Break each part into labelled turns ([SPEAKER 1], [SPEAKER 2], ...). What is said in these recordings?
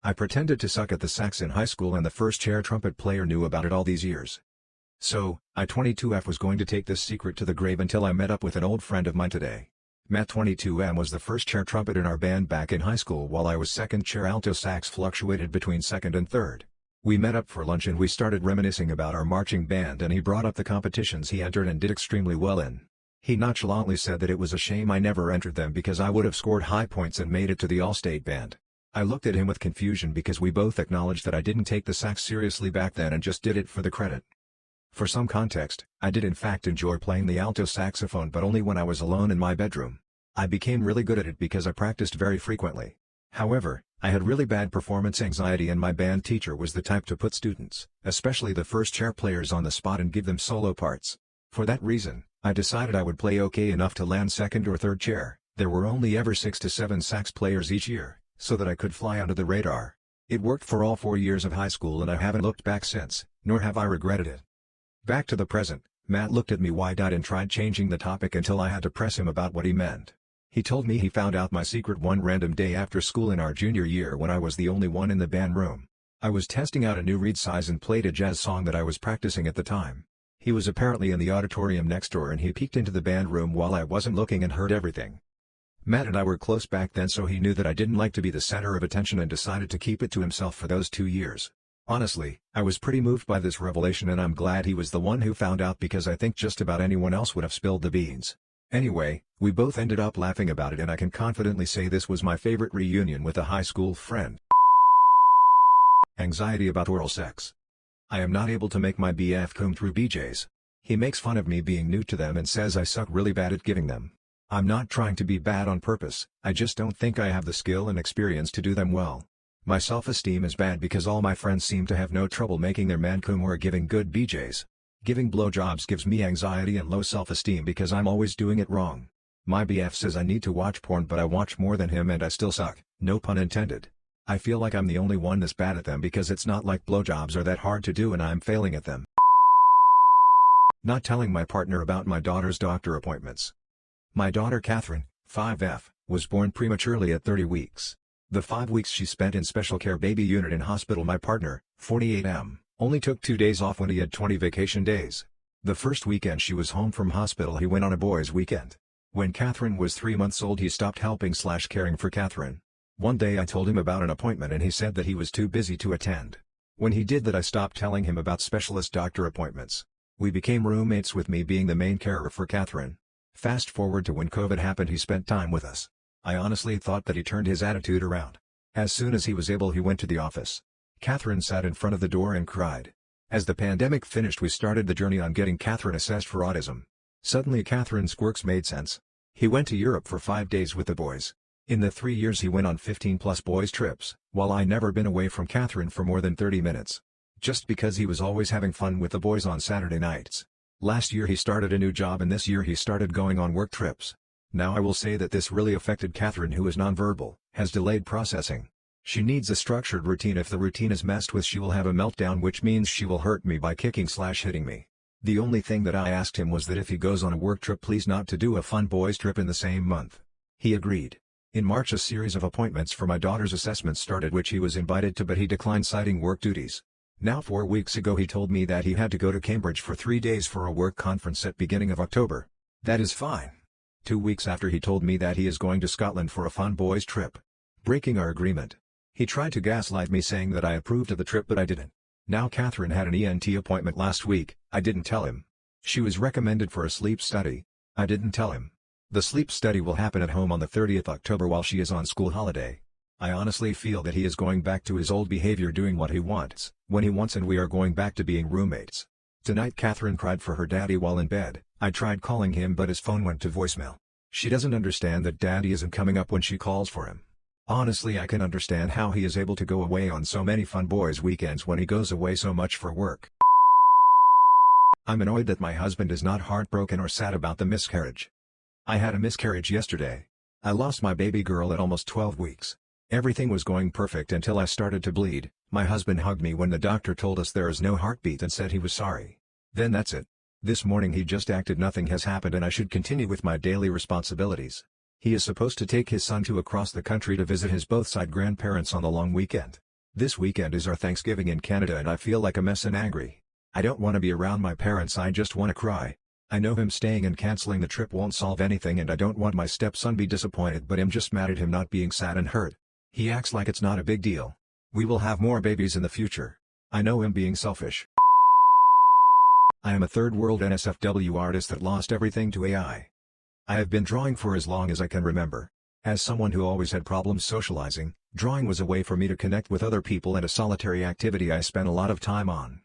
[SPEAKER 1] I pretended to suck at the sax in high school and the first chair trumpet player knew about it all these years. So, I 22F was going to take this secret to the grave until I met up with an old friend of mine today. Matt 22M was the first chair trumpet in our band back in high school while I was second chair alto sax fluctuated between second and third. We met up for lunch and we started reminiscing about our marching band and he brought up the competitions he entered and did extremely well in. He nonchalantly said that it was a shame I never entered them because I would have scored high points and made it to the all-state band. I looked at him with confusion because we both acknowledged that I didn't take the sax seriously back then and just did it for the credit. For some context, I did in fact enjoy playing the alto saxophone but only when I was alone in my bedroom. I became really good at it because I practiced very frequently. However, I had really bad performance anxiety and my band teacher was the type to put students, especially the first chair players on the spot and give them solo parts. For that reason, I decided I would play okay enough to land second or third chair. There were only ever 6 to 7 sax players each year, so that I could fly under the radar. It worked for all 4 years of high school and I haven't looked back since, nor have I regretted it. Back to the present, Matt looked at me wide-eyed and tried changing the topic until I had to press him about what he meant. He told me he found out my secret one random day after school in our junior year when I was the only one in the band room. I was testing out a new reed size and played a jazz song that I was practicing at the time. He was apparently in the auditorium next door and he peeked into the band room while I wasn't looking and heard everything. Matt and I were close back then so he knew that I didn't like to be the center of attention and decided to keep it to himself for those 2 years. Honestly, I was pretty moved by this revelation and I'm glad he was the one who found out because I think just about anyone else would have spilled the beans. Anyway, we both ended up laughing about it and I can confidently say this was my favorite reunion with a high school friend. Anxiety about oral sex. I am not able to make my BF come through BJ's. He makes fun of me being new to them and says I suck really bad at giving them. I'm not trying to be bad on purpose, I just don't think I have the skill and experience to do them well. My self-esteem is bad because all my friends seem to have no trouble making their man cum or giving good BJ's. Giving blowjobs gives me anxiety and low self-esteem because I'm always doing it wrong. My BF says I need to watch porn but I watch more than him and I still suck, no pun intended. I feel like I'm the only one that's bad at them because it's not like blowjobs are that hard to do and I'm failing at them. Not telling my partner about my daughter's doctor appointments. My daughter Catherine, 5F, was born prematurely at 30 weeks. The 5 weeks she spent in special care baby unit in hospital. My partner, 48M, only took 2 days off when he had 20 vacation days. The first weekend she was home from hospital he went on a boys' weekend. When Catherine was 3 months old he stopped helping/caring for Catherine. One day I told him about an appointment and he said that he was too busy to attend. When he did that I stopped telling him about specialist doctor appointments. We became roommates with me being the main carer for Catherine. Fast forward to when COVID happened he spent time with us. I honestly thought that he turned his attitude around. As soon as he was able he went to the office. Catherine sat in front of the door and cried. As the pandemic finished we started the journey on getting Catherine assessed for autism. Suddenly Catherine's quirks made sense. He went to Europe for 5 days with the boys. In the 3 years he went on 15+ boys trips, while I never been away from Catherine for more than 30 minutes. Just because he was always having fun with the boys on Saturday nights. Last year he started a new job and this year he started going on work trips. Now I will say that this really affected Catherine who is nonverbal, has delayed processing. She needs a structured routine. If the routine is messed with she will have a meltdown which means she will hurt me by kicking/hitting me. The only thing that I asked him was that if he goes on a work trip please not to do a fun boys trip in the same month. He agreed. In March a series of appointments for my daughter's assessments started which he was invited to but he declined citing work duties. Now 4 weeks ago he told me that he had to go to Cambridge for 3 days for a work conference at beginning of October. That is fine. 2 weeks after he told me that he is going to Scotland for a fun boys trip. Breaking our agreement. He tried to gaslight me saying that I approved of the trip but I didn't. Now Catherine had an ENT appointment last week, I didn't tell him. She was recommended for a sleep study. I didn't tell him. The sleep study will happen at home on the 30th October while she is on school holiday. I honestly feel that he is going back to his old behavior doing what he wants, when he wants and we are going back to being roommates. Tonight Catherine cried for her daddy while in bed. I tried calling him but his phone went to voicemail. She doesn't understand that daddy isn't coming up when she calls for him. Honestly I can understand how he is able to go away on so many fun boys weekends when he goes away so much for work. I'm annoyed that my husband is not heartbroken or sad about the miscarriage. I had a miscarriage yesterday. I lost my baby girl at almost 12 weeks. Everything was going perfect until I started to bleed. My husband hugged me when the doctor told us there is no heartbeat and said he was sorry. Then that's it. This morning he just acted nothing has happened and I should continue with my daily responsibilities. He is supposed to take his son to across the country to visit his both side grandparents on the long weekend. This weekend is our Thanksgiving in Canada and I feel like a mess and angry. I don't want to be around my parents, I just want to cry. I know him staying and cancelling the trip won't solve anything and I don't want my stepson be disappointed, but I'm just mad at him not being sad and hurt. He acts like it's not a big deal. We will have more babies in the future. I know him being selfish. I am a third world NSFW artist that lost everything to AI. I have been drawing for as long as I can remember. As someone who always had problems socializing, drawing was a way for me to connect with other people and a solitary activity I spent a lot of time on.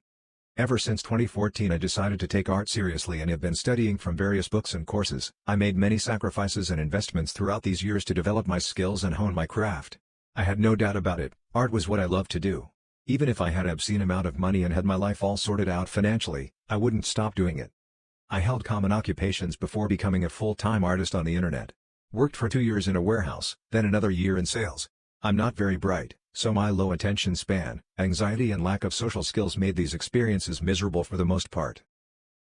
[SPEAKER 1] Ever since 2014 I decided to take art seriously and have been studying from various books and courses. I made many sacrifices and investments throughout these years to develop my skills and hone my craft. I had no doubt about it, art was what I loved to do. Even if I had an obscene amount of money and had my life all sorted out financially, I wouldn't stop doing it. I held common occupations before becoming a full-time artist on the internet. Worked for 2 years in a warehouse, then another year in sales. I'm not very bright, so my low attention span, anxiety and lack of social skills made these experiences miserable for the most part.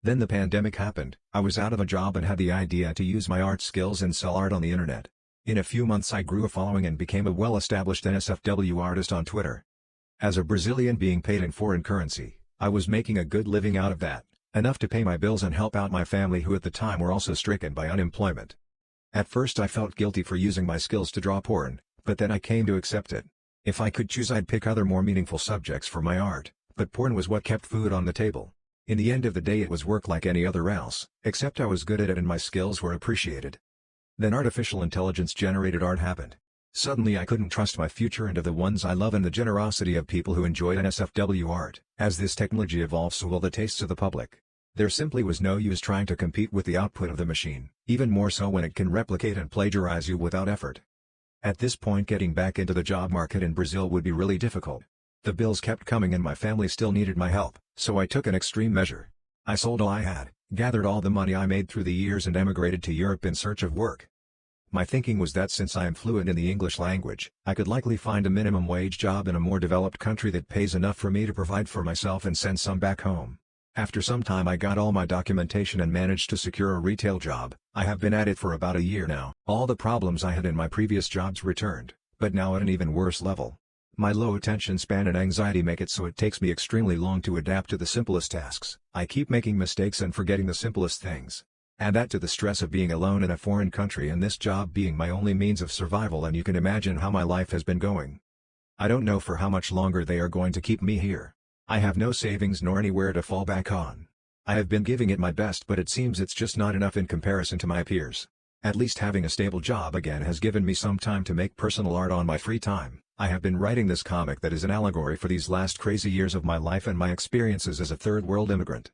[SPEAKER 1] Then the pandemic happened, I was out of a job and had the idea to use my art skills and sell art on the internet. In a few months I grew a following and became a well-established NSFW artist on Twitter. As a Brazilian being paid in foreign currency, I was making a good living out of that, enough to pay my bills and help out my family who at the time were also stricken by unemployment. At first I felt guilty for using my skills to draw porn, but then I came to accept it. If I could choose I'd pick other more meaningful subjects for my art, but porn was what kept food on the table. In the end of the day it was work like any other else, except I was good at it and my skills were appreciated. Then artificial intelligence generated art happened. Suddenly I couldn't trust my future and of the ones I love and the generosity of people who enjoy NSFW art. As this technology evolves so will the tastes of the public. There simply was no use trying to compete with the output of the machine, even more so when it can replicate and plagiarize you without effort. At this point getting back into the job market in Brazil would be really difficult. The bills kept coming and my family still needed my help, so I took an extreme measure. I sold all I had, gathered all the money I made through the years and emigrated to Europe in search of work. My thinking was that since I am fluent in the English language, I could likely find a minimum wage job in a more developed country that pays enough for me to provide for myself and send some back home. After some time I got all my documentation and managed to secure a retail job. I have been at it for about a year now. All the problems I had in my previous jobs returned, but now at an even worse level. My low attention span and anxiety make it so it takes me extremely long to adapt to the simplest tasks. I keep making mistakes and forgetting the simplest things. Add that to the stress of being alone in a foreign country and this job being my only means of survival and you can imagine how my life has been going. I don't know for how much longer they are going to keep me here. I have no savings nor anywhere to fall back on. I have been giving it my best but it seems it's just not enough in comparison to my peers. At least having a stable job again has given me some time to make personal art on my free time. I have been writing this comic that is an allegory for these last crazy years of my life and my experiences as a third world immigrant.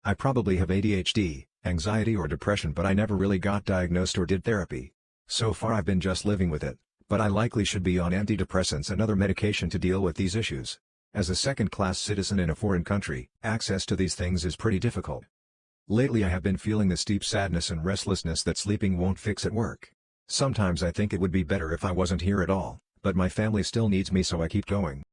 [SPEAKER 1] I probably have ADHD, anxiety or depression but I never really got diagnosed or did therapy. So far I've been just living with it, but I likely should be on antidepressants and other medication to deal with these issues. As a second-class citizen in a foreign country, access to these things is pretty difficult. Lately I have been feeling this deep sadness and restlessness that sleeping won't fix at work. Sometimes I think it would be better if I wasn't here at all, but my family still needs me so I keep going.